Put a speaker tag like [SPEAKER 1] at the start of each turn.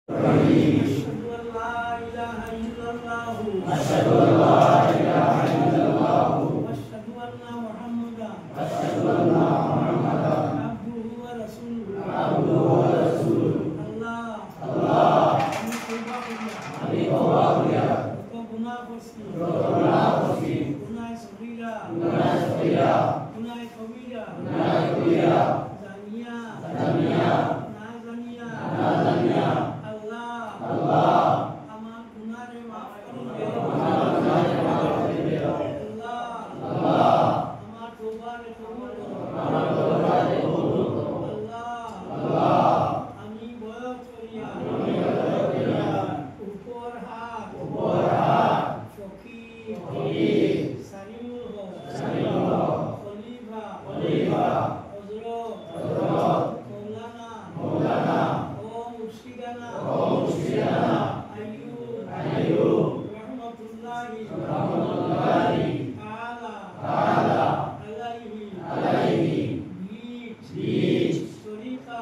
[SPEAKER 1] أشهد أن لا إله إلا الله وأشهد أن محمدا عبده ورسوله الله আমি তওবা করিয়া গুনাহ করছি গুনাহ সগীরা গুনাহ কবিরা জানিয়া না জানিয়া আল্লাহ আমার গুনাহে মাফ করে দিও আল্লাহ আমার তওবারে কবুল করো আল্লাহ আমি বয়স করিয়া উপর হাত ফকির সালিমুল হক খলিফা হযরত মাওলানা ও মুর্শিদানা আইয়ুব রহমাতুল্লাহি তাআলা আলাইহি শরীফা